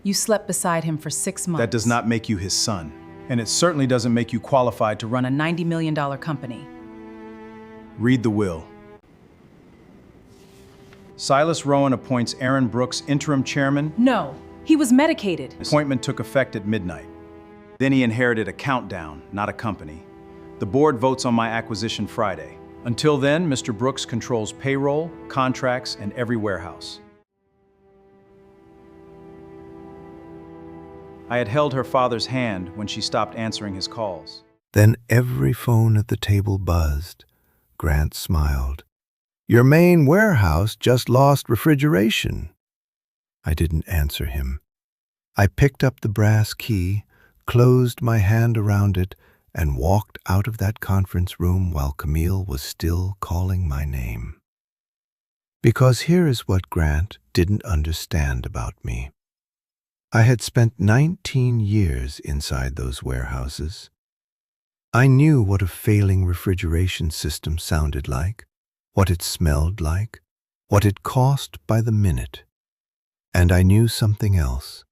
You slept beside him for 6 months. That does not make you his son. And it certainly doesn't make you qualified to run a $90 million company. Read the will. Silas Rowan appoints Aaron Brooks interim chairman. No, he was medicated. His appointment took effect at midnight. Then he inherited a countdown, not a company. The board votes on my acquisition Friday. Until then, Mr. Brooks controls payroll, contracts, and every warehouse. I had held her father's hand when she stopped answering his calls. Then every phone at the table buzzed. Grant smiled. "Your main warehouse just lost refrigeration." I didn't answer him. I picked up the brass key, closed my hand around it, and walked out of that conference room while Camille was still calling my name. Because here is what Grant didn't understand about me. I had spent 19 years inside those warehouses. I knew what a failing refrigeration system sounded like, what it smelled like, what it cost by the minute. And I knew something else.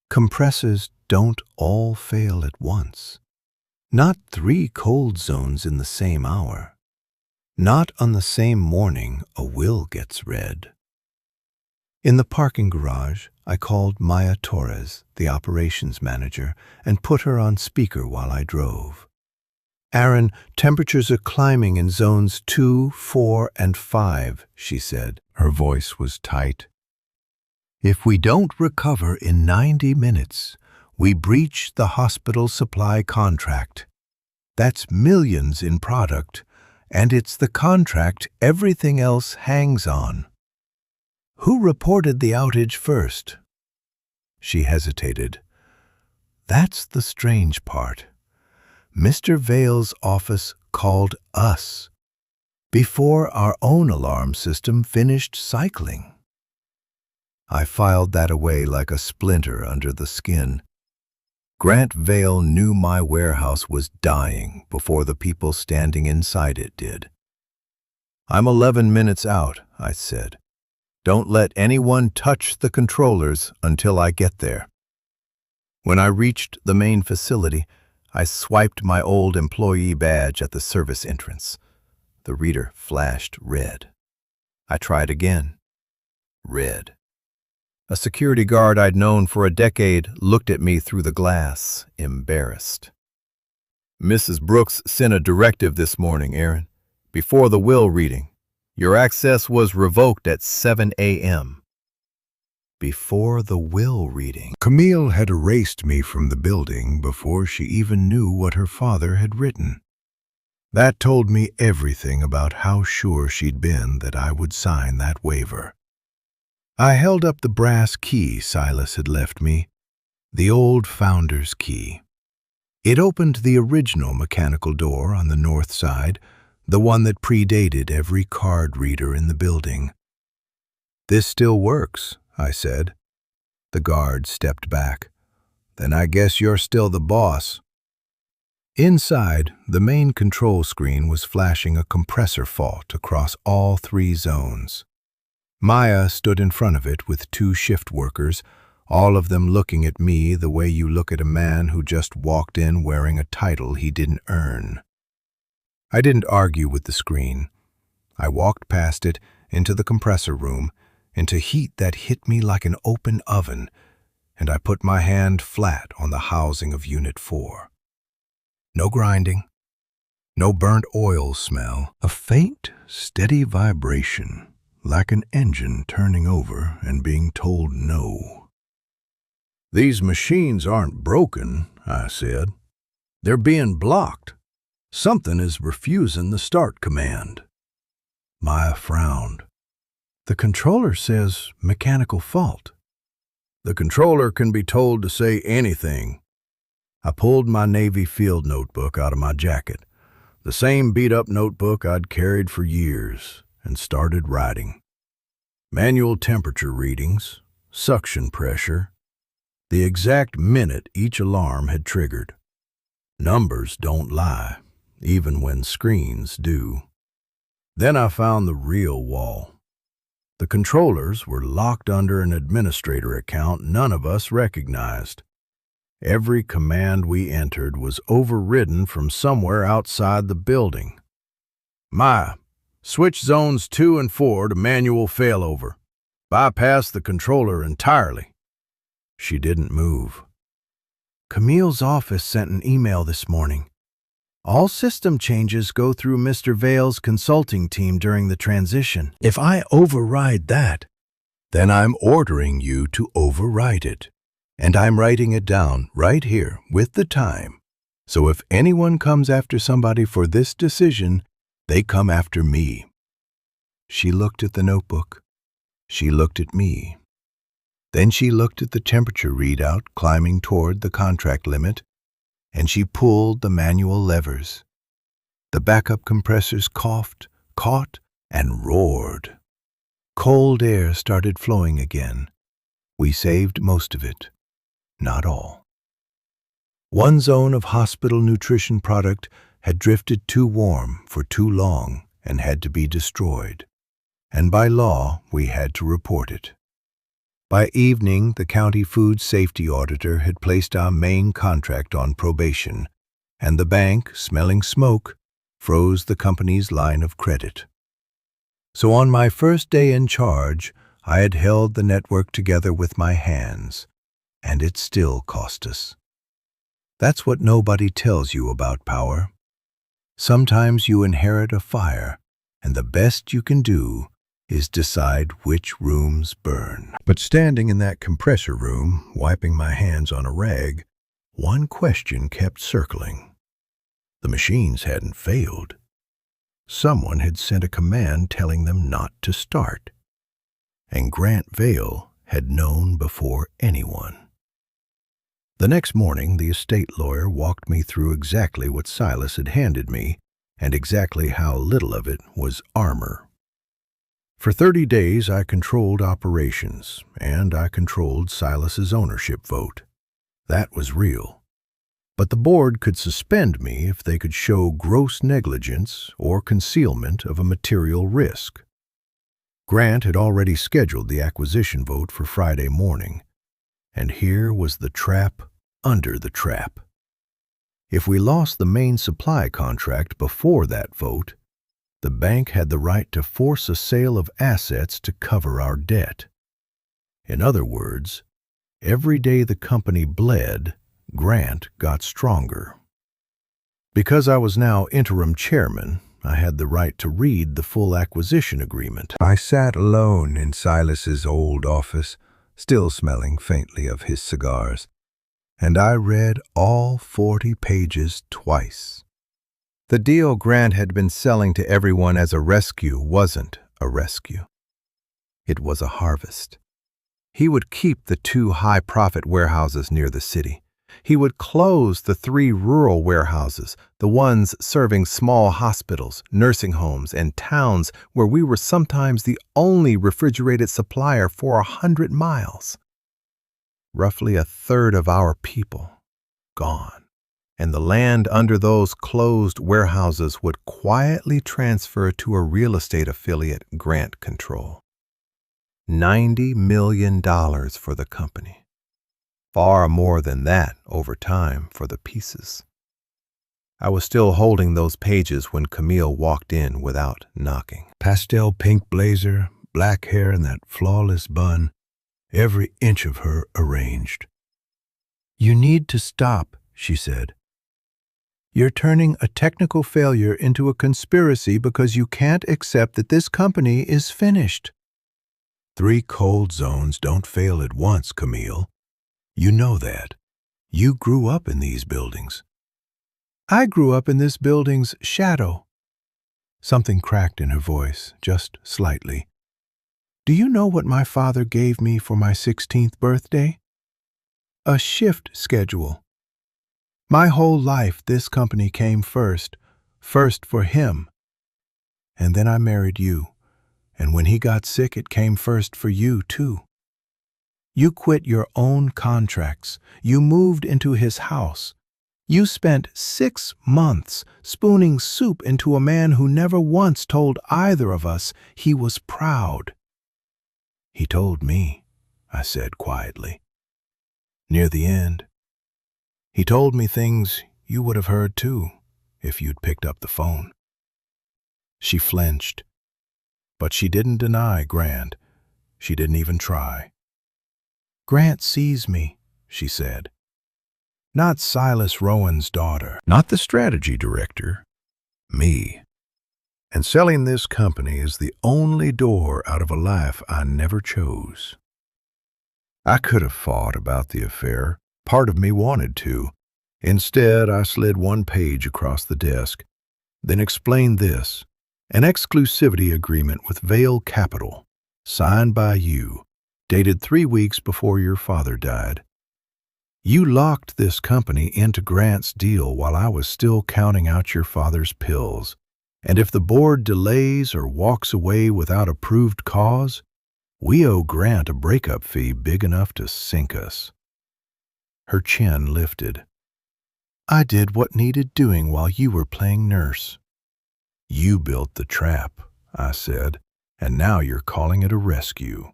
Compressors don't all fail at once. Not 3 cold zones in the same hour. Not on the same morning a will gets read. In the parking garage, I called Maya Torres, the operations manager, and put her on speaker while I drove. "Aaron, temperatures are climbing in zones 2, 4, and 5, she said. Her voice was tight. "If we don't recover in 90 minutes, we breach the hospital supply contract. That's millions in product, and it's the contract everything else hangs on. Who reported the outage first?" She hesitated. "That's the strange part. Mr. Vale's office called us before our own alarm system finished cycling." I filed that away like a splinter under the skin. Grant Vale knew my warehouse was dying before the people standing inside it did. "I'm 11 minutes out," I said. "Don't let anyone touch the controllers until I get there." When I reached the main facility, I swiped my old employee badge at the service entrance. The reader flashed red. I tried again. Red. A security guard I'd known for a decade looked at me through the glass, embarrassed. "Mrs. Brooks sent a directive this morning, Aaron, before the will reading. Your access was revoked at 7 a.m. Before the will reading. Camille had erased me from the building before she even knew what her father had written. That told me everything about how sure she'd been that I would sign that waiver. I held up the brass key Silas had left me, the old founder's key. It opened the original mechanical door on the north side, the one that predated every card reader in the building. "This still works," I said. The guard stepped back. "Then I guess you're still the boss." Inside, the main control screen was flashing a compressor fault across all 3 zones. Maya stood in front of it with 2 shift workers, all of them looking at me the way you look at a man who just walked in wearing a title he didn't earn. I didn't argue with the screen. I walked past it into the compressor room, into heat that hit me like an open oven, and I put my hand flat on the housing of Unit 4. No grinding, no burnt oil smell, a faint, steady vibration, like an engine turning over and being told no. "These machines aren't broken," I said. "They're being blocked. Something is refusing the start command." Maya frowned. "The controller says mechanical fault." "The controller can be told to say anything." I pulled my Navy field notebook out of my jacket, the same beat-up notebook I'd carried for years, and started writing. Manual temperature readings, suction pressure, the exact minute each alarm had triggered. Numbers don't lie, even when screens do. Then I found the real wall. The controllers were locked under an administrator account none of us recognized. Every command we entered was overridden from somewhere outside the building. Maya, switch zones 2 and 4 to manual failover. Bypass the controller entirely. She didn't move. Camille's office sent an email this morning. All system changes go through Mr. Vale's consulting team during the transition. If I override that, then I'm ordering you to override it. And I'm writing it down right here with the time. So if anyone comes after somebody for this decision, they come after me. She looked at the notebook. She looked at me. Then she looked at the temperature readout climbing toward the contract limit, and she pulled the manual levers. The backup compressors coughed, caught, and roared. Cold air started flowing again. We saved most of it, not all. One zone of hospital nutrition product had drifted too warm for too long and had to be destroyed. And by law, we had to report it. By evening, the county food safety auditor had placed our main contract on probation, and the bank, smelling smoke, froze the company's line of credit. So on my first day in charge, I had held the network together with my hands, and it still cost us. That's what nobody tells you about power. Sometimes you inherit a fire, and the best you can do is decide which rooms burn. But standing in that compressor room, wiping my hands on a rag, one question kept circling. The machines hadn't failed. Someone had sent a command telling them not to start. And Grant Vale had known before anyone. The next morning, the estate lawyer walked me through exactly what Silas had handed me, and exactly how little of it was armor. For 30 days, I controlled operations, and I controlled Silas's ownership vote. That was real. But the board could suspend me if they could show gross negligence or concealment of a material risk. Grant had already scheduled the acquisition vote for Friday morning, and here was the trap under the trap. If we lost the main supply contract before that vote, the bank had the right to force a sale of assets to cover our debt. In other words, every day the company bled, Grant got stronger. Because I was now interim chairman, I had the right to read the full acquisition agreement. I sat alone in Silas's old office, still smelling faintly of his cigars, and I read all 40 pages twice. The deal Grant had been selling to everyone as a rescue wasn't a rescue. It was a harvest. He would keep the 2 high-profit warehouses near the city. He would close the 3 rural warehouses, the ones serving small hospitals, nursing homes, and towns where we were sometimes the only refrigerated supplier for 100 miles. Roughly a third of our people gone. And the land under those closed warehouses would quietly transfer to a real estate affiliate Grant control. $90 million for the company. Far more than that over time for the pieces. I was still holding those pages when Camille walked in without knocking. Pastel pink blazer, black hair, and that flawless bun, every inch of her arranged. "You need to stop," she said. "You're turning a technical failure into a conspiracy because you can't accept that this company is finished." 3 cold zones don't fail at once, Camille. You know that. You grew up in these buildings. I grew up in this building's shadow. Something cracked in her voice, just slightly. Do you know what my father gave me for my 16th birthday? A shift schedule. My whole life, this company came first for him. And then I married you, and when he got sick, it came first for you, too. You quit your own contracts. You moved into his house. You spent 6 months spooning soup into a man who never once told either of us he was proud. He told me, I said quietly. Near the end, he told me things you would have heard too if you'd picked up the phone. She flinched, but she didn't deny Grant. She didn't even try. Grant sees me, she said. Not Silas Rowan's daughter, not the strategy director, me. And selling this company is the only door out of a life I never chose. I could have fought about the affair. Part of me wanted to. Instead, I slid one page across the desk, then explained this: an exclusivity agreement with Vale Capital, signed by you, dated 3 weeks before your father died. You locked this company into Grant's deal while I was still counting out your father's pills. And if the board delays or walks away without approved cause, we owe Grant a breakup fee big enough to sink us. Her chin lifted. I did what needed doing while you were playing nurse. You built the trap, I said, and now you're calling it a rescue.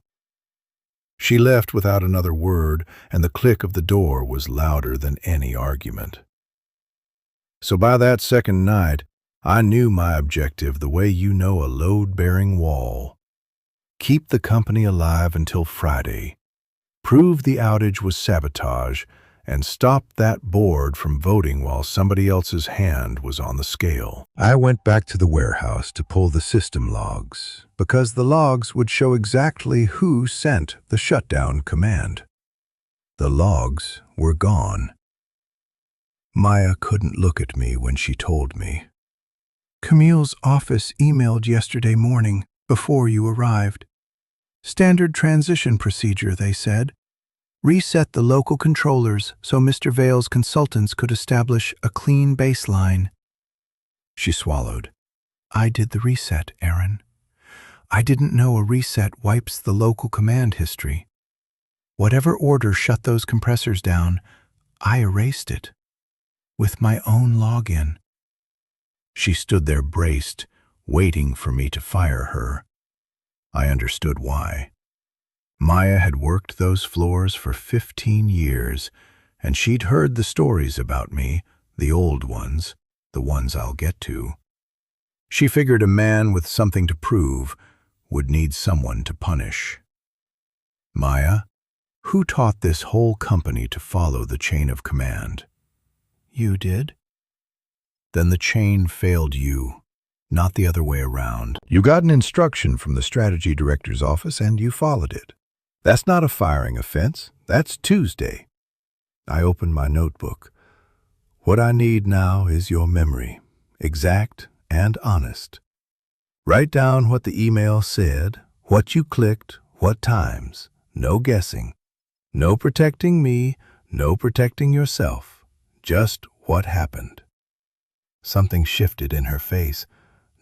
She left without another word, and the click of the door was louder than any argument. So by that second night, I knew my objective the way you know a load-bearing wall. Keep the company alive until Friday, prove the outage was sabotage, and stop that board from voting while somebody else's hand was on the scale. I went back to the warehouse to pull the system logs, because the logs would show exactly who sent the shutdown command. The logs were gone. Maya couldn't look at me when she told me. Camille's office emailed yesterday morning, before you arrived. Standard transition procedure, they said. Reset the local controllers so Mr. Vale's consultants could establish a clean baseline. She swallowed. I did the reset, Aaron. I didn't know a reset wipes the local command history. Whatever order shut those compressors down, I erased it. With my own login. She stood there braced, waiting for me to fire her. I understood why. Maya had worked those floors for 15 years, and she'd heard the stories about me, the old ones, the ones I'll get to. She figured a man with something to prove would need someone to punish. Maya, who taught this whole company to follow the chain of command? You did? Then the chain failed you, not the other way around. You got an instruction from the strategy director's office and you followed it. That's not a firing offense. That's Tuesday. I opened my notebook. What I need now is your memory, exact and honest. Write down what the email said, what you clicked, what times. No guessing. No protecting me, no protecting yourself. Just what happened. Something shifted in her face.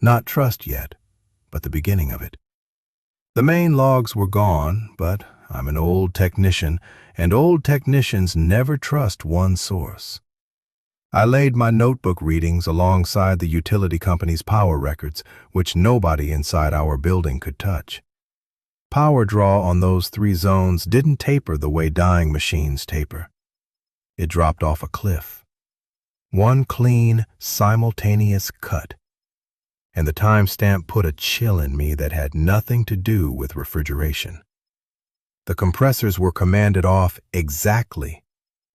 Not trust yet, but the beginning of it. The main logs were gone, but I'm an old technician, and old technicians never trust one source. I laid my notebook readings alongside the utility company's power records, which nobody inside our building could touch. Power draw on those 3 zones didn't taper the way dying machines taper. It dropped off a cliff. One clean, simultaneous cut. And the timestamp put a chill in me that had nothing to do with refrigeration. The compressors were commanded off exactly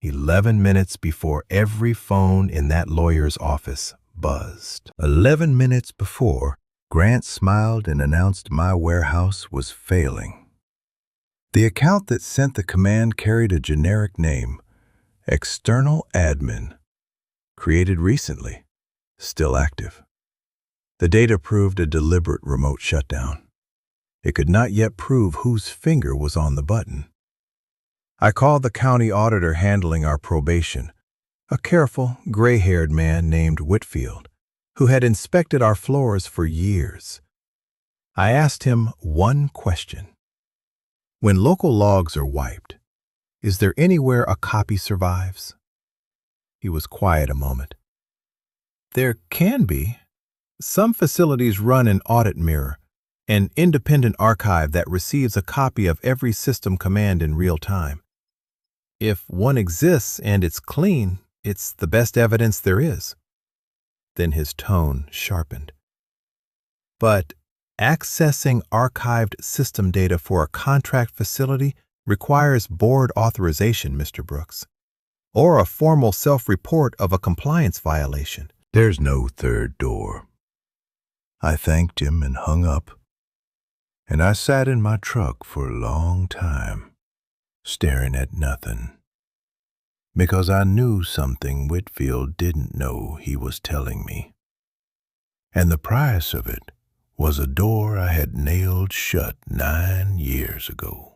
11 minutes before every phone in that lawyer's office buzzed. 11 minutes before, Grant smiled and announced my warehouse was failing. The account that sent the command carried a generic name, External Admin, created recently, still active. The data proved a deliberate remote shutdown. It could not yet prove whose finger was on the button. I called the county auditor handling our probation, a careful, gray-haired man named Whitfield, who had inspected our floors for years. I asked him one question. When local logs are wiped, is there anywhere a copy survives? He was quiet a moment. There can be. Some facilities run an audit mirror, An independent archive that receives a copy of every system command in real time. If one exists and it's clean, it's the best evidence there is. Then his tone sharpened. But accessing archived system data for a contract facility requires board authorization, Mr. Brooks, or a formal self-report of a compliance violation. There's no third door. I thanked him and hung up, and I sat in my truck for a long time, staring at nothing, because I knew something Whitfield didn't know he was telling me. And the price of it was a door I had nailed shut 9 years ago.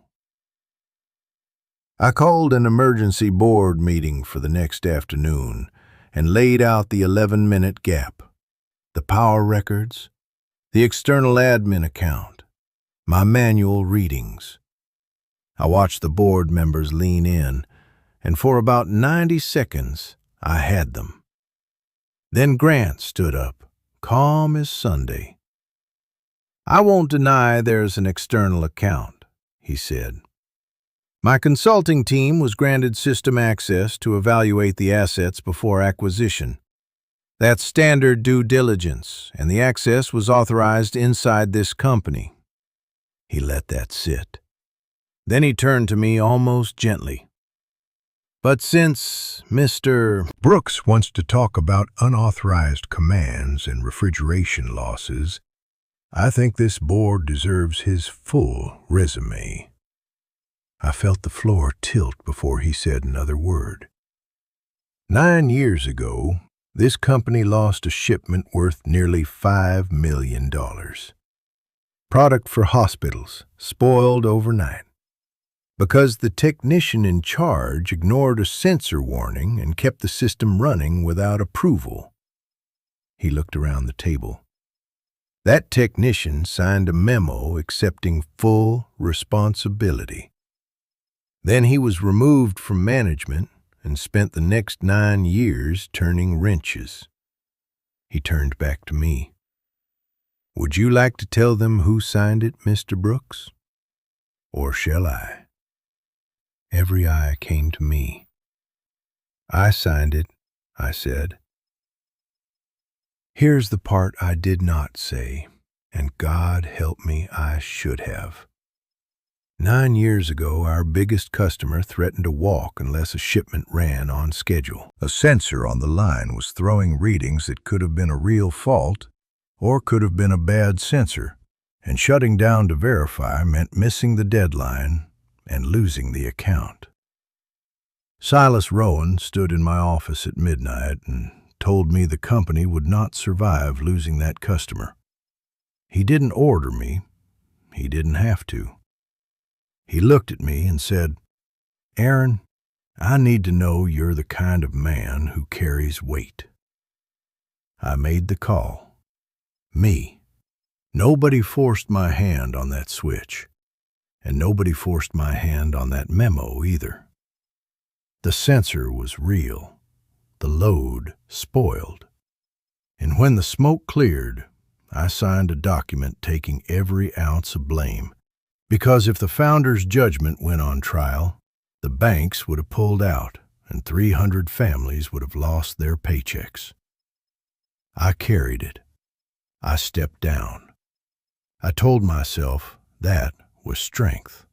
I called an emergency board meeting for the next afternoon and laid out the 11-minute gap, the power records, the external admin account, my manual readings. I watched the board members lean in, and for about 90 seconds, I had them. Then Grant stood up, calm as Sunday. "I won't deny there's an external account," he said. "My consulting team was granted system access to evaluate the assets before acquisition. That's standard due diligence, and the access was authorized inside this company." He let that sit. Then he turned to me almost gently. "But since Mr. Brooks wants to talk about unauthorized commands and refrigeration losses, I think this board deserves his full resume." I felt the floor tilt before he said another word. 9 years ago, this company lost a shipment worth nearly $5 million. Product for hospitals, spoiled overnight. Because the technician in charge ignored a sensor warning and kept the system running without approval. He looked around the table. That technician signed a memo accepting full responsibility. Then he was removed from management and spent the next 9 years turning wrenches. He turned back to me. "Would you like to tell them who signed it, Mr. Brooks? Or shall I?" Every eye came to me. "I signed it," I said. Here's the part I did not say, and God help me, I should have. 9 years ago, our biggest customer threatened to walk unless a shipment ran on schedule. A sensor on the line was throwing readings that could have been a real fault or could have been a bad sensor, and shutting down to verify meant missing the deadline and losing the account. Silas Rowan stood in my office at midnight and told me the company would not survive losing that customer. He didn't order me. He didn't have to. He looked at me and said, "Aaron, I need to know you're the kind of man who carries weight." I made the call. Me. Nobody forced my hand on that switch, and nobody forced my hand on that memo either. The sensor was real. The load spoiled. And when the smoke cleared, I signed a document taking every ounce of blame, because if the founder's judgment went on trial, the banks would have pulled out and 300 families would have lost their paychecks. I carried it. I stepped down. I told myself that was strength.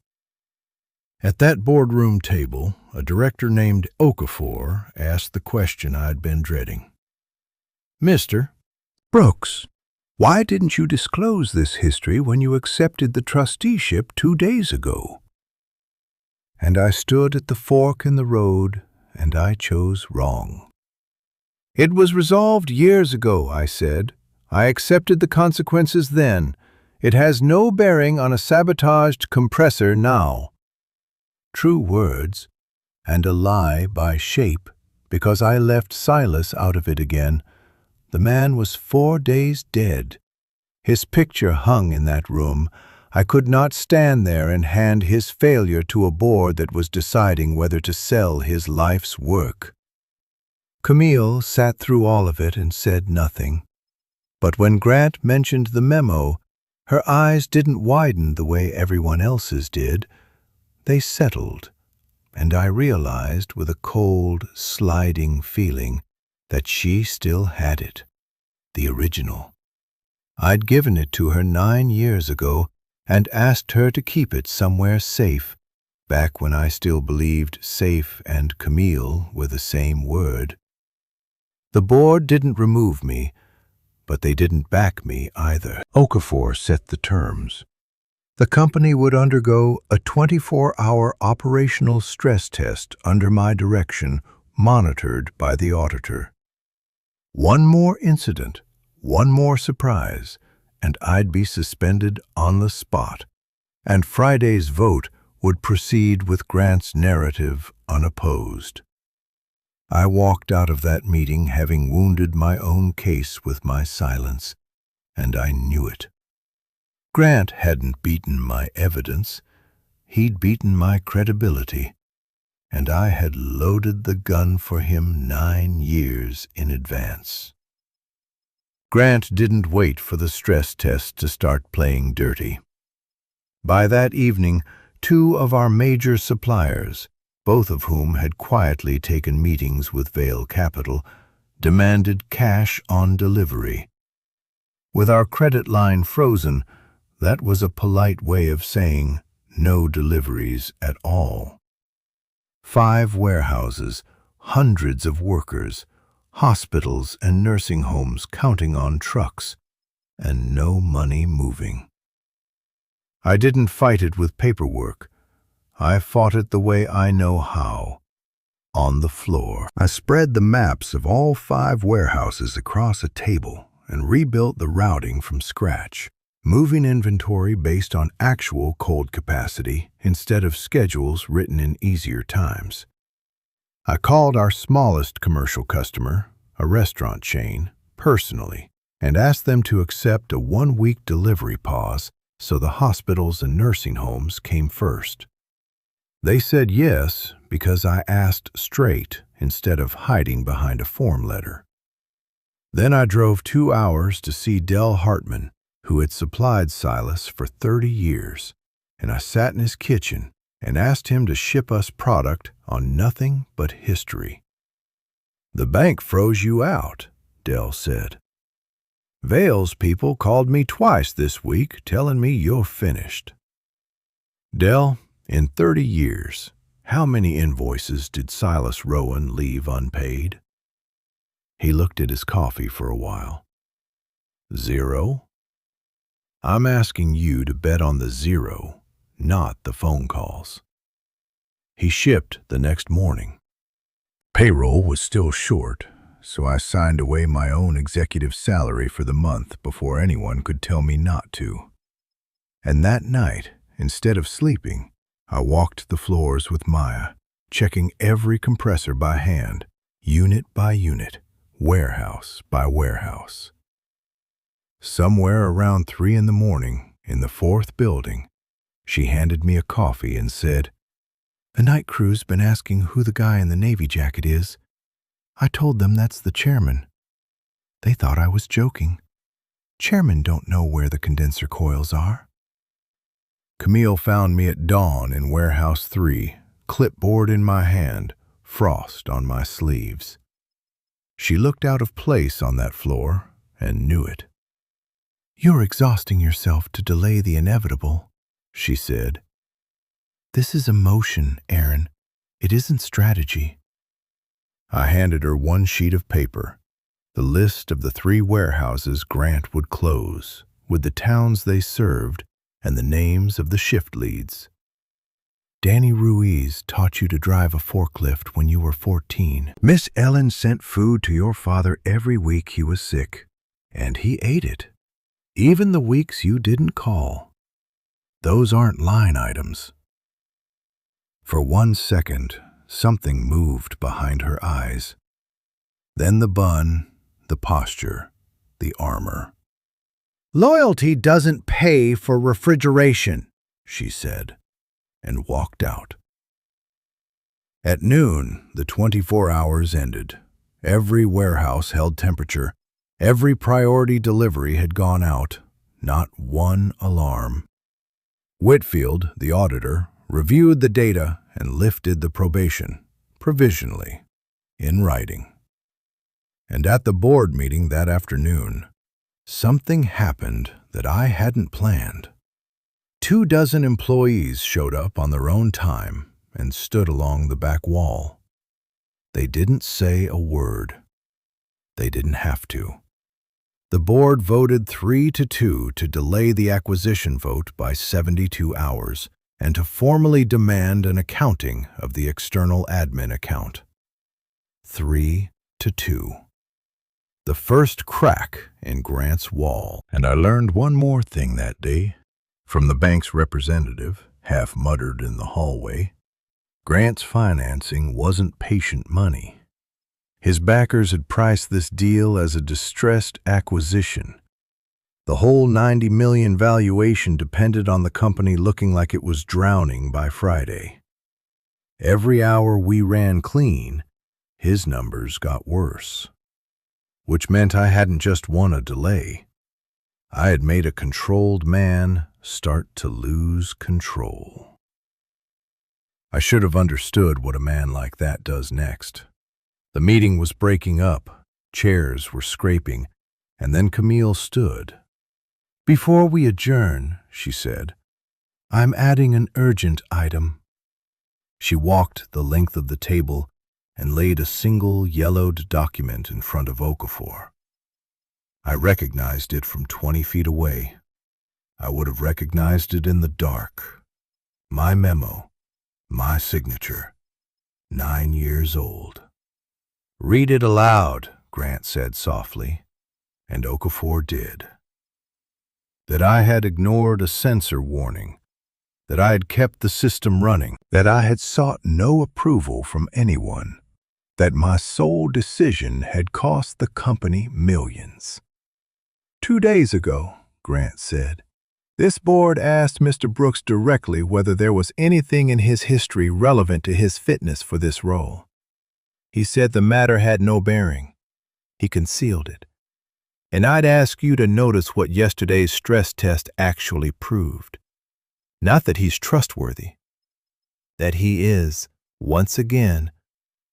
At that boardroom table, a director named Okafor asked the question I'd been dreading. "Mr. Brooks, why didn't you disclose this history when you accepted the trusteeship 2 days ago?" And I stood at the fork in the road, and I chose wrong. "It was resolved years ago," I said. "I accepted the consequences then. It has no bearing on a sabotaged compressor now." True words, and a lie by shape, because I left Silas out of it again. The man was 4 days dead. His picture hung in that room. I could not stand there and hand his failure to a board that was deciding whether to sell his life's work. Camille sat through all of it and said nothing. But when Grant mentioned the memo, Her eyes didn't widen the way everyone else's did. They settled, and I realized with a cold, sliding feeling that she still had it, the original. I'd given it to her 9 years ago and asked her to keep it somewhere safe, back when I still believed safe and Camille were the same word. The board didn't remove me, but they didn't back me either. Okafor set the terms. The company would undergo a 24-hour operational stress test under my direction, monitored by the auditor. One more incident, one more surprise, and I'd be suspended on the spot, and Friday's vote would proceed with Grant's narrative unopposed. I walked out of that meeting having wounded my own case with my silence, and I knew it. Grant hadn't beaten my evidence, he'd beaten my credibility, and I had loaded the gun for him 9 years in advance. Grant didn't wait for the stress test to start playing dirty. By that evening, 2 of our major suppliers, both of whom had quietly taken meetings with Vail Capital, demanded cash on delivery. With our credit line frozen, that was a polite way of saying no deliveries at all. 5 warehouses, hundreds of workers, hospitals and nursing homes counting on trucks, and no money moving. I didn't fight it with paperwork. I fought it the way I know how, on the floor. I spread the maps of all 5 warehouses across a table and rebuilt the routing from scratch, moving inventory based on actual cold capacity instead of schedules written in easier times. I called our smallest commercial customer, a restaurant chain, personally, and asked them to accept a 1-week delivery pause so the hospitals and nursing homes came first. They said yes because I asked straight instead of hiding behind a form letter. Then I drove 2 hours to see Del Hartman, who had supplied Silas for 30 years, and I sat in his kitchen and asked him to ship us product on nothing but history. "The bank froze you out," Del said. "Vail's people called me twice this week telling me you're finished." "Del, in 30 years, how many invoices did Silas Rowan leave unpaid?" He looked at his coffee for a while. "0. I'm asking you to bet on the 0, not the phone calls." He shipped the next morning. Payroll was still short, so I signed away my own executive salary for the month before anyone could tell me not to. And that night, instead of sleeping, I walked the floors with Maya, checking every compressor by hand, unit by unit, warehouse by warehouse. Somewhere around 3 in the morning, in the 4th building, she handed me a coffee and said, "The night crew's been asking who the guy in the navy jacket is. I told them that's the chairman. They thought I was joking. Chairmen don't know where the condenser coils are." Camille found me at dawn in Warehouse 3, clipboard in my hand, frost on my sleeves. She looked out of place on that floor and knew it. "You're exhausting yourself to delay the inevitable," she said. "This is emotion, Aaron. It isn't strategy." I handed her 1 sheet of paper, the list of the 3 warehouses Grant would close, with the towns they served and the names of the shift leads. "Danny Ruiz taught you to drive a forklift when you were 14. Miss Ellen sent food to your father every week he was sick, and he ate it, even the weeks you didn't call. Those aren't line items." For 1 second, something moved behind her eyes. Then the bun, the posture, the armor. "Loyalty doesn't pay for refrigeration," she said, and walked out. At noon, the 24 hours ended. Every warehouse held temperature. Every priority delivery had gone out. not one alarm. Whitfield, the auditor, reviewed the data and lifted the probation, provisionally, in writing. And at the board meeting that afternoon, something happened that I hadn't planned. 24 employees showed up on their own time and stood along the back wall. They didn't say a word. They didn't have to. The board voted 3-2 to delay the acquisition vote by 72 hours and to formally demand an accounting of the external admin account. 3-2. The first crack in Grant's wall. And I learned one more thing that day from the bank's representative, half muttered in the hallway. Grant's financing wasn't patient money. His backers had priced this deal as a distressed acquisition. The whole $90 million valuation depended on the company looking like it was drowning by Friday. Every hour we ran clean, his numbers got worse. Which meant I hadn't just won a delay. I had made a controlled man start to lose control. I should have understood what a man like that does next. The meeting was breaking up, chairs were scraping, and then Camille stood. "Before we adjourn," she said, "I'm adding an urgent item." She walked the length of the table and laid a single yellowed document in front of Okafor. I recognized it from 20 feet away. I would have recognized it in the dark. My memo, my signature, 9 years old. "Read it aloud," Grant said softly, and Okafor did. That I had ignored a sensor warning, that I had kept the system running, that I had sought no approval from anyone, that my sole decision had cost the company millions. "2 days ago," Grant said, "this board asked Mr. Brooks directly whether there was anything in his history relevant to his fitness for this role. He said the matter had no bearing. He concealed it. And I'd ask you to notice what yesterday's stress test actually proved. Not that he's trustworthy. That he is, once again,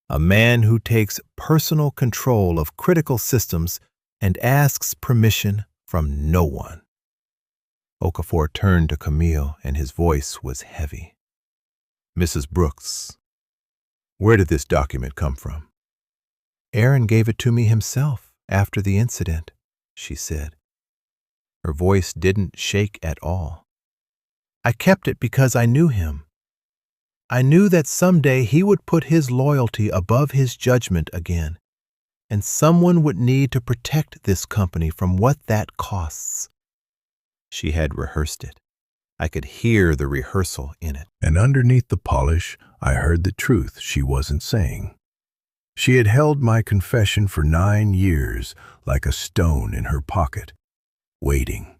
a man who takes personal control of critical systems and asks permission from no one." Okafor turned to Camille, and his voice was heavy. "Mrs. Brooks, where did this document come from?" "Aaron gave it to me himself after the incident," she said. Her voice didn't shake at all. "I kept it because I knew him. I knew that someday he would put his loyalty above his judgment again, and someone would need to protect this company from what that costs." She had rehearsed it. I could hear the rehearsal in it. And underneath the polish, I heard the truth she wasn't saying. She had held my confession for 9 years like a stone in her pocket, waiting.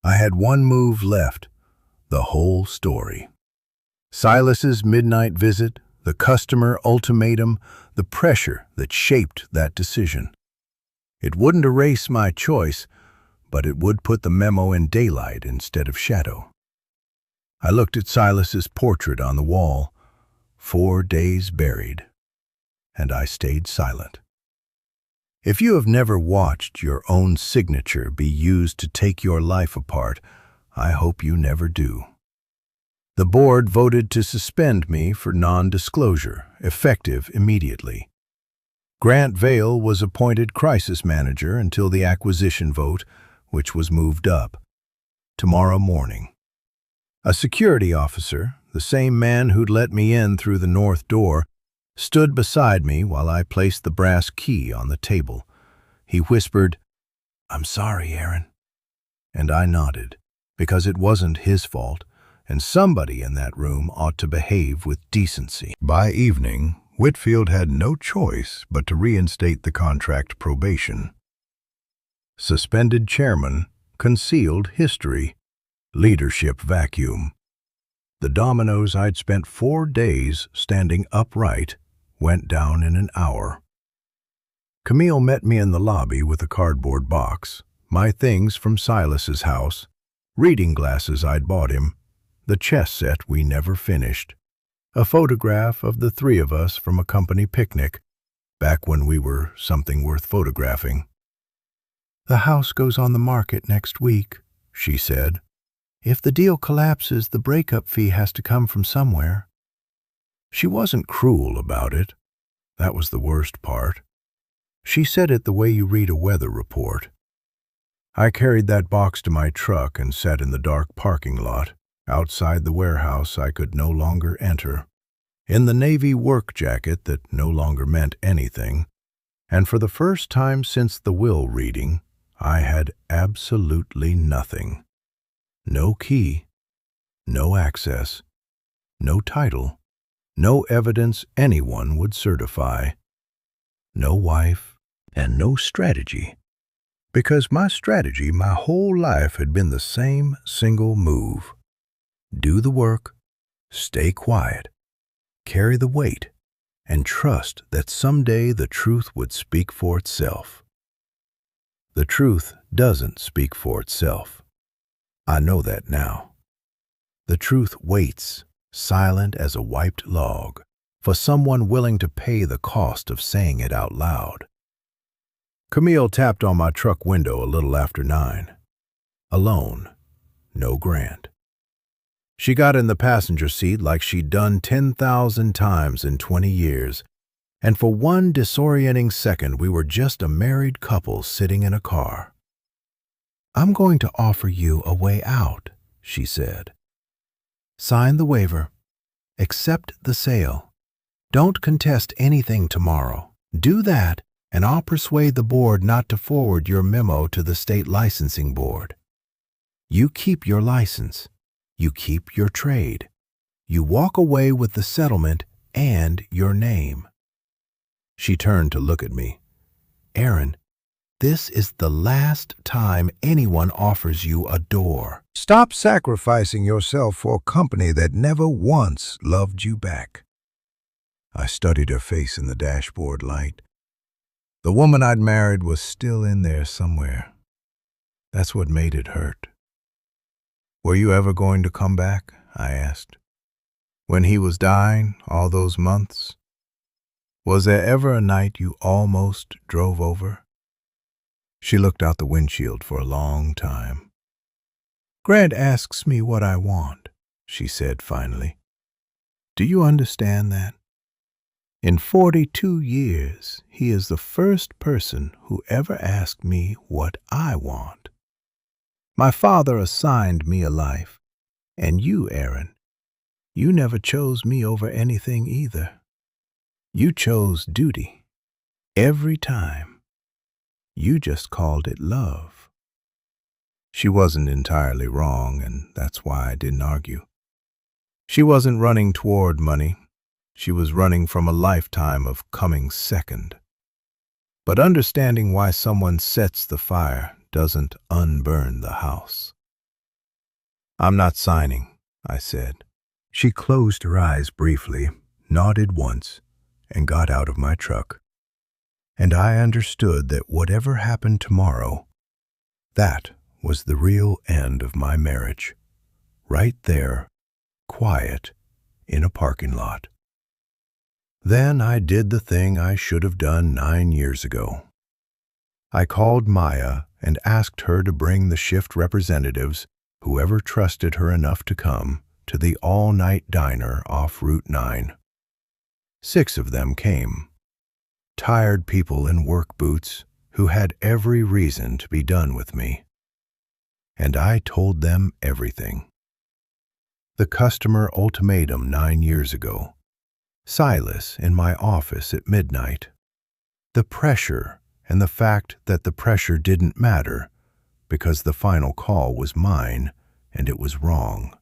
I had one move left, the whole story. Silas's midnight visit, the customer ultimatum, the pressure that shaped that decision. It wouldn't erase my choice, but it would put the memo in daylight instead of shadow. I looked at Silas's portrait on the wall, 4 days buried, and I stayed silent. If you have never watched your own signature be used to take your life apart, I hope you never do. The board voted to suspend me for non-disclosure, effective immediately. Grant Vail was appointed crisis manager until the acquisition vote, which was moved up. Tomorrow morning. A security officer, the same man who'd let me in through the north door, stood beside me while I placed the brass key on the table. He whispered, "I'm sorry, Aaron." And I nodded, because it wasn't his fault, and somebody in that room ought to behave with decency. By evening, Whitfield had no choice but to reinstate the contract probation. Suspended chairman, concealed history, leadership vacuum. The dominoes I'd spent 4 days standing upright went down in an hour. Camille met me in the lobby with a cardboard box, my things from Silas's house, reading glasses I'd bought him, the chess set we never finished, a photograph of the three of us from a company picnic, back when we were something worth photographing. "The house goes on the market next week," she said. "If the deal collapses, the breakup fee has to come from somewhere." She wasn't cruel about it. That was the worst part. She said it the way you read a weather report. I carried that box to my truck and sat in the dark parking lot, outside the warehouse I could no longer enter, in the navy work jacket that no longer meant anything, and for the first time since the will reading, I had absolutely nothing. No key, no access, no title, no evidence anyone would certify, no wife, and no strategy. Because my strategy my whole life had been the same single move. Do the work, stay quiet, carry the weight, and trust that someday the truth would speak for itself. The truth doesn't speak for itself. I know that now. The truth waits, silent as a wiped log, for someone willing to pay the cost of saying it out loud. Camille tapped on my truck window a little after 9. Alone, no Grant. She got in the passenger seat like she'd done 10,000 times in 20 years, and for one disorienting second we were just a married couple sitting in a car. "I'm going to offer you a way out," she said. "Sign the waiver. Accept the sale. Don't contest anything tomorrow. Do that, and I'll persuade the board not to forward your memo to the state licensing board. You keep your license. You keep your trade. You walk away with the settlement and your name." She turned to look at me. "Aaron, this is the last time anyone offers you a door. Stop sacrificing yourself for a company that never once loved you back." I studied her face in the dashboard light. The woman I'd married was still in there somewhere. That's what made it hurt. "Were you ever going to come back?" I asked. "When he was dying, all those months? Was there ever a night you almost drove over?" She looked out the windshield for a long time. "Grant asks me what I want," she said finally. "Do you understand that? In 42 years, he is the first person who ever asked me what I want. My father assigned me a life, and you, Aaron, you never chose me over anything either. You chose duty. Every time. You just called it love." She wasn't entirely wrong, and that's why I didn't argue. She wasn't running toward money. She was running from a lifetime of coming second. But understanding why someone sets the fire doesn't unburn the house. "I'm not signing," I said. She closed her eyes briefly, nodded once, and got out of my truck. And I understood that whatever happened tomorrow, that was the real end of my marriage. Right there, quiet, in a parking lot. Then I did the thing I should have done 9 years ago. I called Maya and asked her to bring the shift representatives, whoever trusted her enough to come, to the all-night diner off Route 9. 6 of them came. Tired people in work boots who had every reason to be done with me. And I told them everything. The customer ultimatum 9 years ago. Silas in my office at midnight. The pressure and the fact that the pressure didn't matter because the final call was mine and it was wrong.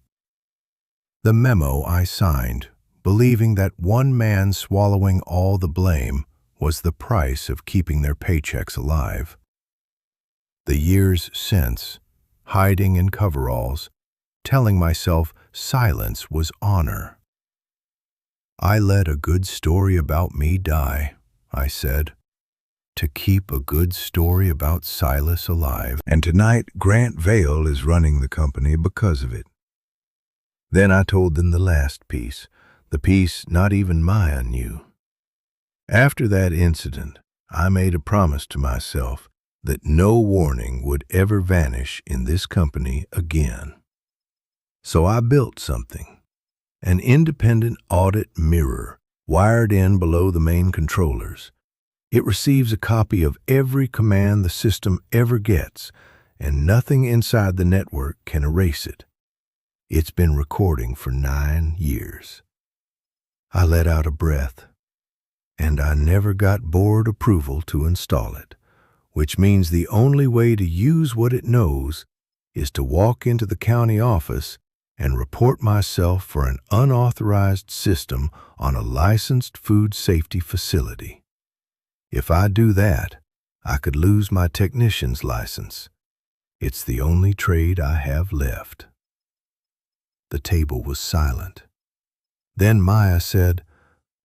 The memo I signed, believing that one man swallowing all the blame was the price of keeping their paychecks alive. The years since, hiding in coveralls, telling myself silence was honor. I let a good story about me die, I said. to keep a good story about Silas alive, and tonight Grant Vail is running the company because of it. Then I told them the last piece, the piece not even Maya knew. After that incident, I made a promise to myself that no warning would ever vanish in this company again. So I built something, an independent audit mirror wired in below the main controllers. It receives a copy of every command the system ever gets, and nothing inside the network can erase it. It's been recording for 9 years. I let out a breath, and I never got board approval to install it, which means the only way to use what it knows is to walk into the county office and report myself for an unauthorized system on a licensed food safety facility. If I do that, I could lose my technician's license. It's the only trade I have left. The table was silent. Then Maya said,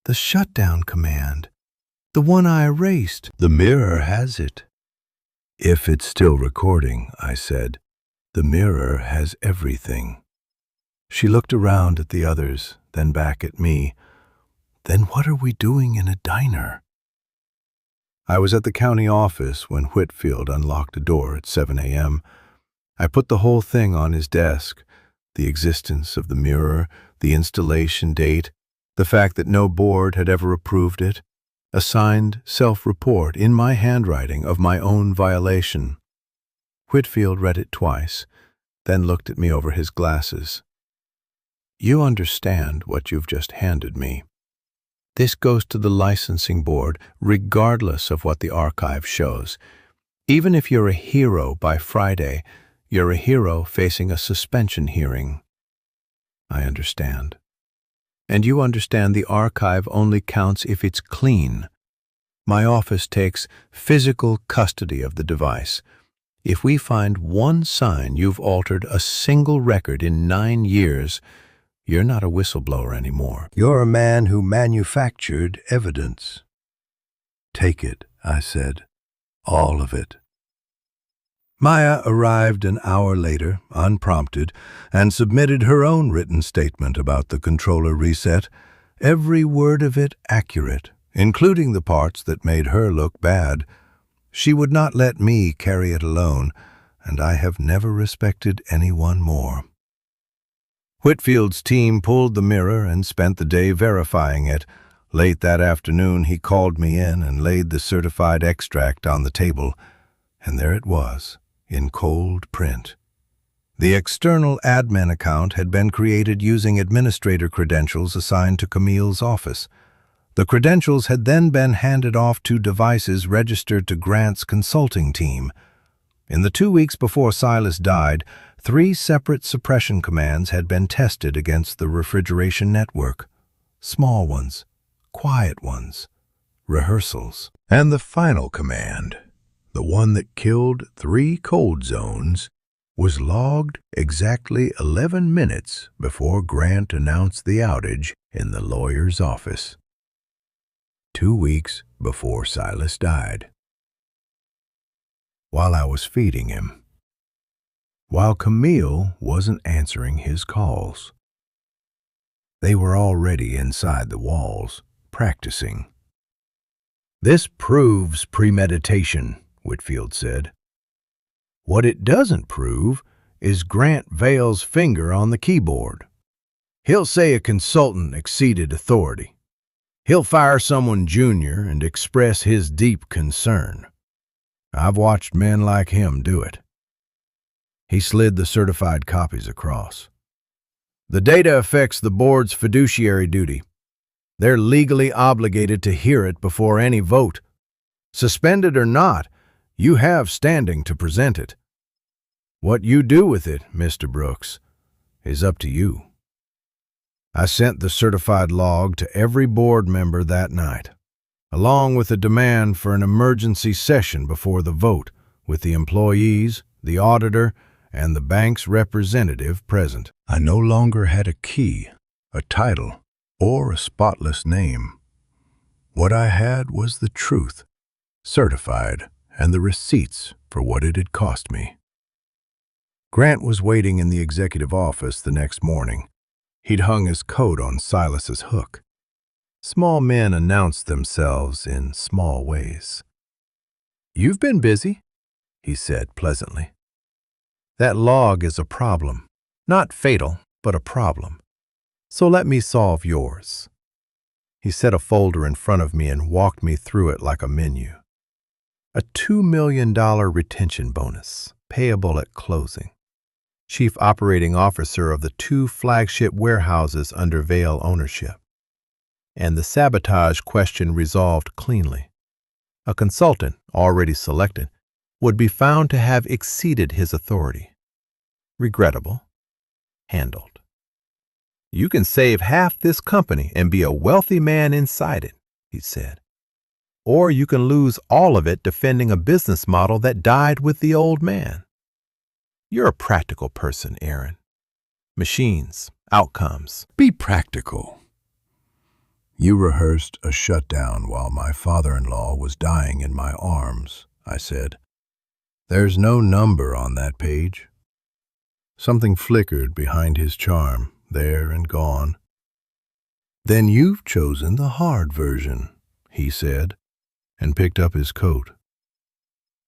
"The shutdown command, the one I erased." "The mirror has it." "If it's still recording," I said, "the mirror has everything." She looked around at the others, then back at me. "Then what are we doing in a diner?" I was at the county office when Whitfield unlocked a door at 7 a.m. I put the whole thing on his desk, the existence of the mirror, the installation date, the fact that no board had ever approved it, a signed self-report in my handwriting of my own violation. Whitfield read it twice, then looked at me over his glasses. "You understand what you've just handed me. This goes to the licensing board regardless of what the archive shows. Even if you're a hero by Friday, you're a hero facing a suspension hearing." "I understand." "And you understand the archive only counts if it's clean. My office takes physical custody of the device. If we find one sign you've altered a single record in 9 years, you're not a whistleblower anymore. You're a man who manufactured evidence." "Take it," I said. "All of it." Maya arrived an hour later, unprompted, and submitted her own written statement about the controller reset, every word of it accurate, including the parts that made her look bad. She would not let me carry it alone, and I have never respected anyone more. Whitfield's team pulled the mirror and spent the day verifying it. Late that afternoon, he called me in and laid the certified extract on the table, and there it was, in cold print. The external admin account had been created using administrator credentials assigned to Camille's office. The credentials had then been handed off to devices registered to Grant's consulting team. In the 2 weeks before Silas died, 3 separate suppression commands had been tested against the refrigeration network. Small ones, quiet ones, rehearsals. And the final command, the one that killed 3 cold zones, was logged exactly 11 minutes before Grant announced the outage in the lawyer's office. 2 weeks before Silas died. While I was feeding him. While Camille wasn't answering his calls. They were already inside the walls, practicing. "This proves premeditation," Whitfield said. "What it doesn't prove is Grant Vail's finger on the keyboard. He'll say a consultant exceeded authority. He'll fire someone junior and express his deep concern. I've watched men like him do it." He slid the certified copies across. "The data affects the board's fiduciary duty. They're legally obligated to hear it before any vote. Suspended or not, you have standing to present it. What you do with it, Mr. Brooks, is up to you." I sent the certified log to every board member that night, along with a demand for an emergency session before the vote, with the employees, the auditor, and the bank's representative present. I no longer had a key, a title, or a spotless name. What I had was the truth, certified, and the receipts for what it had cost me. Grant was waiting in the executive office the next morning. He'd hung his coat on Silas's hook. Small men announced themselves in small ways. "You've been busy," he said pleasantly. "That log is a problem. Not fatal, but a problem. So let me solve yours." He set a folder in front of me and walked me through it like a menu. A $2 million retention bonus, payable at closing. Chief Operating Officer of the 2 flagship warehouses under Vail ownership. And the sabotage question resolved cleanly. A consultant, already selected, would be found to have exceeded his authority. Regrettable. Handled. "You can save half this company and be a wealthy man inside it," he said. "Or you can lose all of it defending a business model that died with the old man. You're a practical person, Aaron. Machines, outcomes. Be practical." "You rehearsed a shutdown while my father-in-law was dying in my arms," I said. "There's no number on that page." Something flickered behind his charm, there and gone. "Then you've chosen the hard version," he said, and picked up his coat.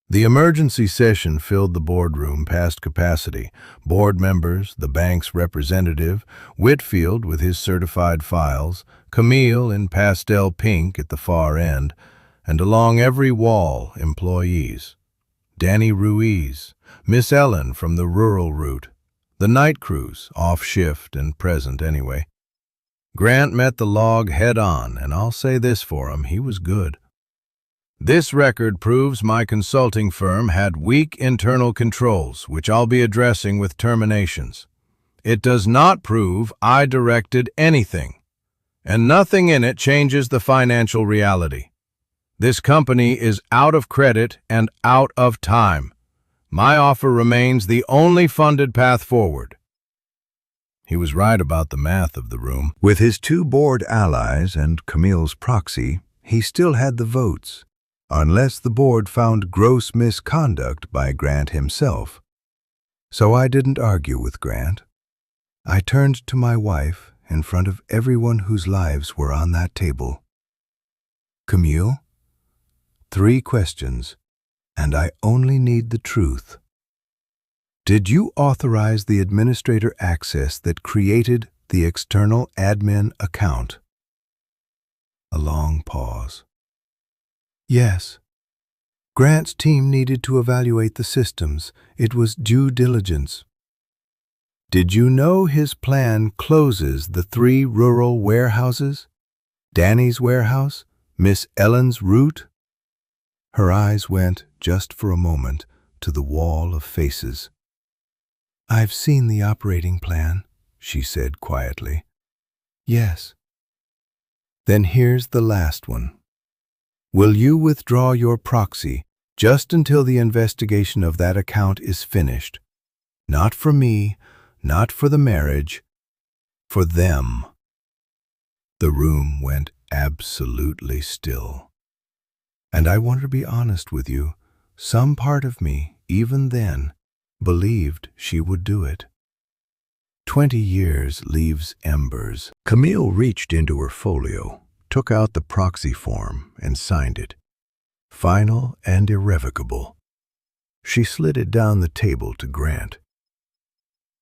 The emergency session filled the boardroom past capacity. Board members, the bank's representative, Whitfield with his certified files, Camille in pastel pink at the far end, and along every wall, employees. Danny Ruiz, Miss Ellen from the rural route, the night crews, off shift and present anyway. Grant met the log head on, and I'll say this for him, he was good. "This record proves my consulting firm had weak internal controls, which I'll be addressing with terminations. It does not prove I directed anything, and nothing in it changes the financial reality. This company is out of credit and out of time. My offer remains the only funded path forward." He was right about the math of the room. With his 2 board allies and Camille's proxy, he still had the votes, unless the board found gross misconduct by Grant himself. So I didn't argue with Grant. I turned to my wife in front of everyone whose lives were on that table. "Camille, 3 questions, and I only need the truth. Did you authorize the administrator access that created the external admin account?" A long pause. "Yes. Grant's team needed to evaluate the systems. It was due diligence." "Did you know his plan closes the 3 rural warehouses? Danny's warehouse, Miss Ellen's route?" Her eyes went, just for a moment, to the wall of faces. "I've seen the operating plan," she said quietly. "Yes." "Then here's the last one. Will you withdraw your proxy just until the investigation of that account is finished? Not for me, not for the marriage, for them." The room went absolutely still. And I want to be honest with you, some part of me, even then, believed she would do it. 20 years leaves embers. Camille reached into her folio, took out the proxy form, and signed it. Final and irrevocable. She slid it down the table to Grant.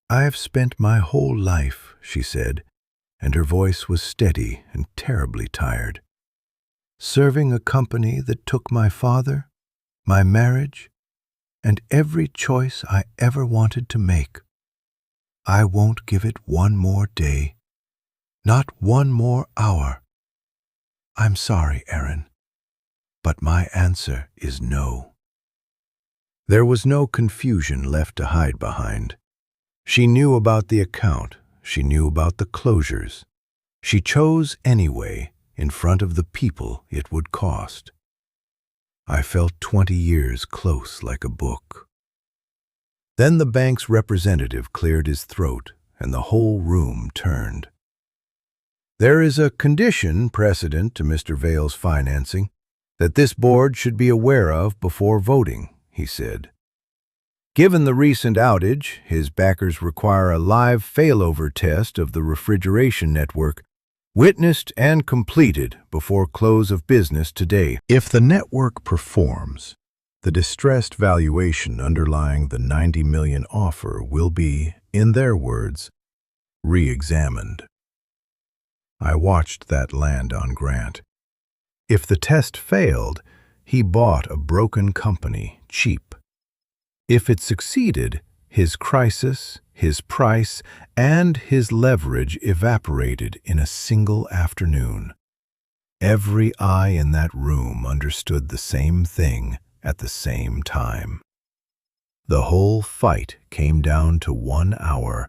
"I've spent my whole life," she said, and her voice was steady and terribly tired, "serving a company that took my father, my marriage, and every choice I ever wanted to make. I won't give it one more day, not one more hour. I'm sorry, Aaron, but my answer is no." There was no confusion left to hide behind. She knew about the account. She knew about the closures. She chose anyway in front of the people it would cost. I felt 20 years close like a book. Then the bank's representative cleared his throat, and the whole room turned. "There is a condition precedent to Mr. Vail's financing. that this board should be aware of before voting, he said. Given the recent outage, his backers require a live failover test of the refrigeration network, witnessed and completed before close of business today. If the network performs, the distressed valuation underlying the $90 million offer will be, in their words, re-examined. I watched that land on Grant. If the test failed, he bought a broken company cheap. If it succeeded, his crisis, his price, and his leverage evaporated in a single afternoon. Every eye in that room understood the same thing at the same time. The whole fight came down to 1 hour,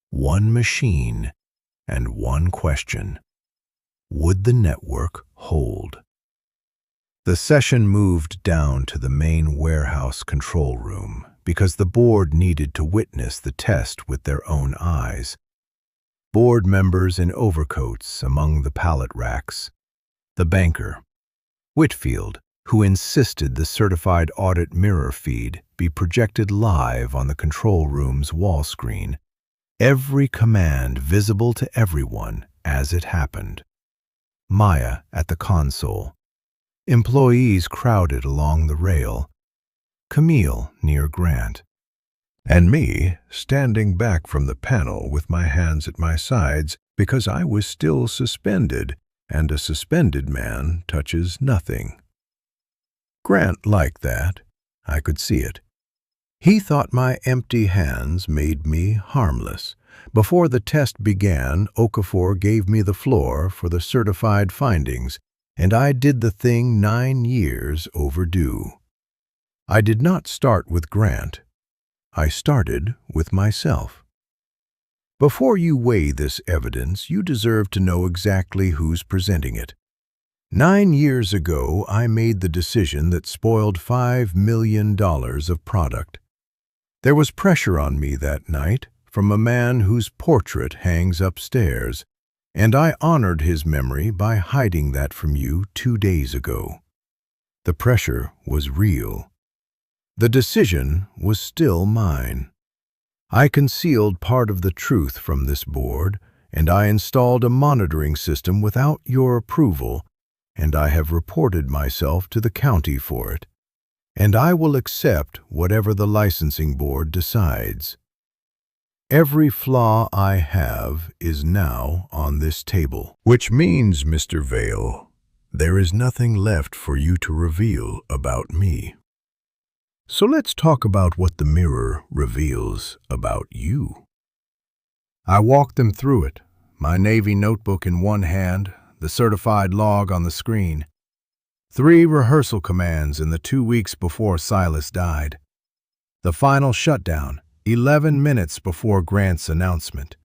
one machine, and one question. Would the network hold? The session moved down to the main warehouse control room because the board needed to witness the test with their own eyes. Board members in overcoats among the pallet racks. The banker, Whitfield, who insisted the certified audit mirror feed be projected live on the control room's wall screen. Every command visible to everyone as it happened. Maya at the console. Employees crowded along the rail. Camille near Grant. And me standing back from the panel with my hands at my sides because I was still suspended, and a suspended man touches nothing. Grant liked that. I could see it. He thought my empty hands made me harmless. Before the test began, Okafor gave me the floor for the certified findings, and I did the thing 9 years overdue. I did not start with Grant. I started with myself. Before you weigh this evidence, you deserve to know exactly who's presenting it. 9 years ago, I made the decision that spoiled $5 million of product. There was pressure on me that night from a man whose portrait hangs upstairs, and I honored his memory by hiding that from you 2 days ago. The pressure was real. The decision was still mine. I concealed part of the truth from this board, and I installed a monitoring system without your approval, and I have reported myself to the county for it. And I will accept whatever the licensing board decides. Every flaw I have is now on this table. Which means, Mr. Vale, there is nothing left for you to reveal about me. So let's talk about what the mirror reveals about you. I walked them through it, my Navy notebook in one hand, the certified log on the screen. 3 rehearsal commands in the 2 weeks before Silas died. The final shutdown, 11 minutes before Grant's announcement.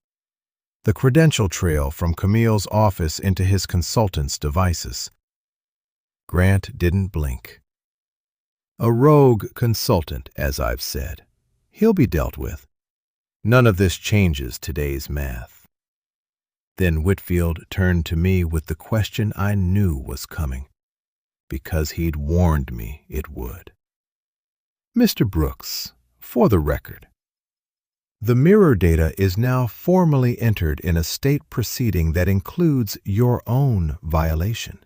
The credential trail from Camille's office into his consultant's devices. Grant didn't blink. A rogue consultant, as I've said. He'll be dealt with. None of this changes today's math. Then Whitfield turned to me with the question I knew was coming, because he'd warned me it would. Mr. Brooks, for the record, the mirror data is now formally entered in a state proceeding that includes your own violation.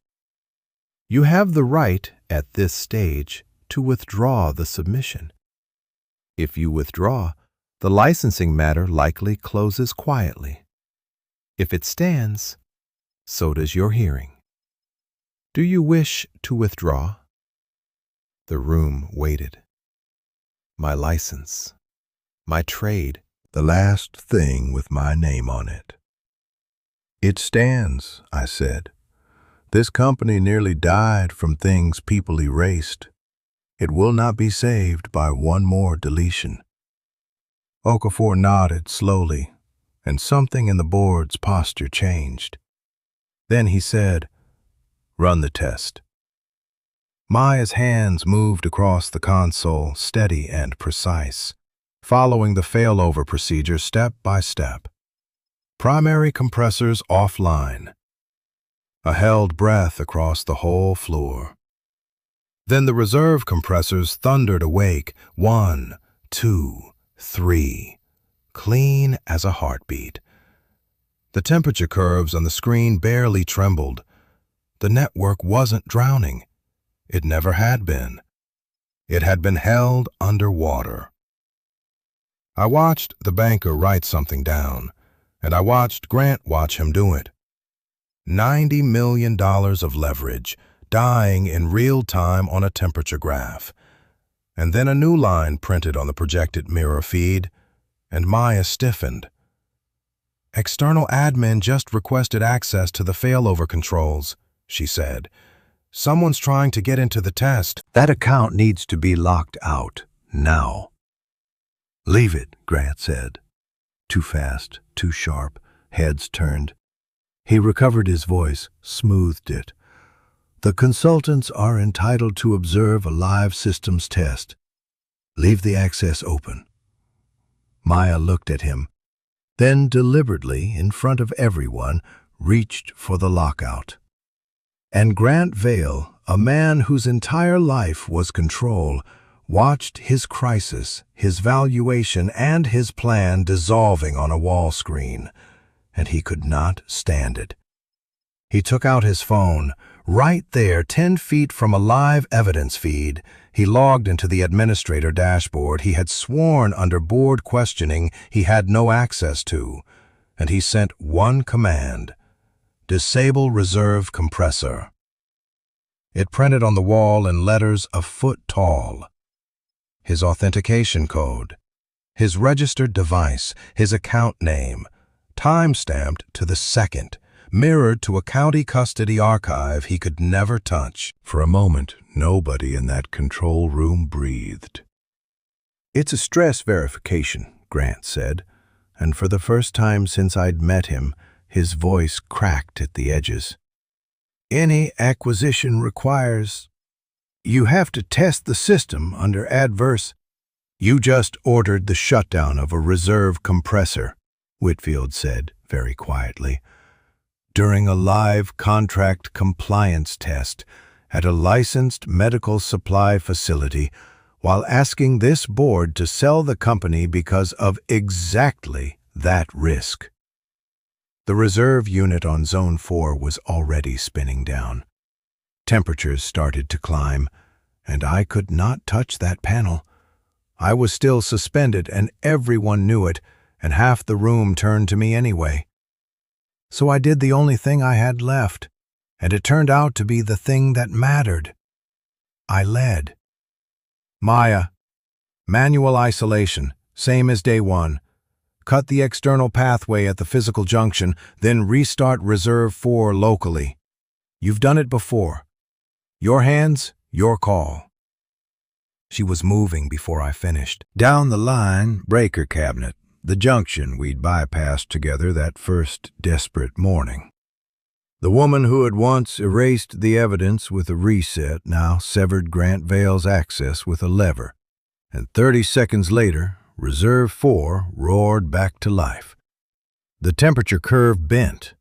You have the right, at this stage, to withdraw the submission. If you withdraw, the licensing matter likely closes quietly. If it stands, so does your hearing. Do you wish to withdraw? The room waited. My license, my trade, the last thing with my name on it. It stands, I said. This company nearly died from things people erased. It will not be saved by one more deletion. Okafor nodded slowly, and something in the board's posture changed. Then he said, "Run the test." Maya's hands moved across the console, steady and precise, following the failover procedure step by step. Primary compressors offline. A held breath across the whole floor. Then the reserve compressors thundered awake. 1, 2, 3. Clean as a heartbeat. The temperature curves on the screen barely trembled. The network wasn't drowning. It never had been. It had been held underwater. I watched the banker write something down, and I watched Grant watch him do it. $90 million of leverage, dying in real time on a temperature graph. And then a new line printed on the projected mirror feed, and Maya stiffened. "External admin just requested access to the failover controls," she said. "Someone's trying to get into the test. That account needs to be locked out, now." "Leave it," Grant said. Too fast, too sharp, heads turned. He recovered his voice, smoothed it. "The consultants are entitled to observe a live systems test. Leave the access open." Maya looked at him, then deliberately, in front of everyone, reached for the lockout. And Grant Vail, a man whose entire life was control, watched his crisis, his valuation, and his plan dissolving on a wall screen, and he could not stand it. He took out his phone. Right there, 10 feet from a live evidence feed, he logged into the administrator dashboard he had sworn under board questioning he had no access to, and he sent one command: "Disable reserve compressor." It printed on the wall in letters a foot tall. His authentication code, his registered device, his account name, time-stamped to the second, mirrored to a county custody archive he could never touch. For a moment, nobody in that control room breathed. "It's a stress verification," Grant said, and for the first time since I'd met him, his voice cracked at the edges. "Any acquisition requires... You have to test the system under adverse..." "You just ordered the shutdown of a reserve compressor," Whitfield said very quietly, "during a live contract compliance test at a licensed medical supply facility, while asking this board to sell the company because of exactly that risk." The reserve unit on Zone 4 was already spinning down. Temperatures started to climb, and I could not touch that panel. I was still suspended, and everyone knew it, and half the room turned to me anyway. So I did the only thing I had left, and it turned out to be the thing that mattered. I led. "Maya, manual isolation, same as day one. Cut the external pathway at the physical junction, then restart Reserve 4 locally. You've done it before. Your hands, your call." She was moving before I finished. "Down the line, breaker cabinet, the junction we'd bypassed together that first desperate morning." The woman who had once erased the evidence with a reset now severed Grant Vail's access with a lever, and 30 seconds later, Reserve 4 roared back to life. The temperature curve bent,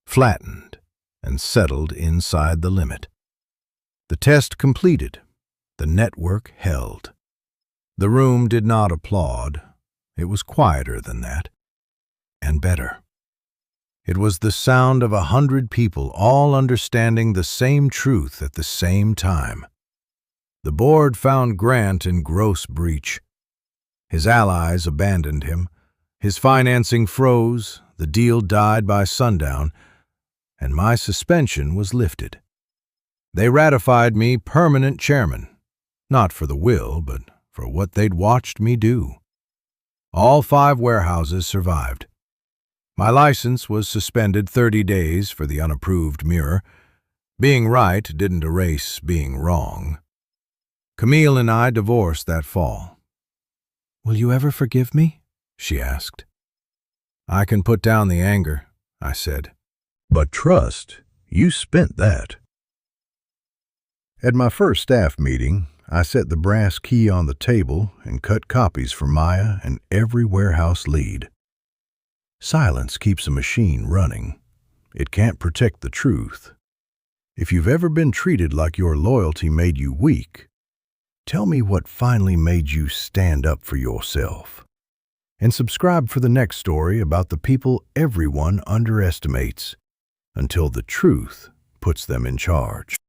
flattened, and settled inside the limit. The test completed. The network held. The room did not applaud. It was quieter than that, and better. It was the sound of 100 people all understanding the same truth at the same time. The board found Grant in gross breach. His allies abandoned him. His financing froze, the deal died by sundown, and my suspension was lifted. They ratified me permanent chairman, not for the will, but for what they'd watched me do. All 5 warehouses survived. My license was suspended 30 days for the unapproved mirror. Being right didn't erase being wrong. Camille and I divorced that fall. "Will you ever forgive me?" she asked. "I can put down the anger," I said. "But trust, you spent that." At my first staff meeting, I set the brass key on the table and cut copies for Maya and every warehouse lead. Silence keeps a machine running. It can't protect the truth. If you've ever been treated like your loyalty made you weak, tell me what finally made you stand up for yourself. And subscribe for the next story about the people everyone underestimates until the truth puts them in charge.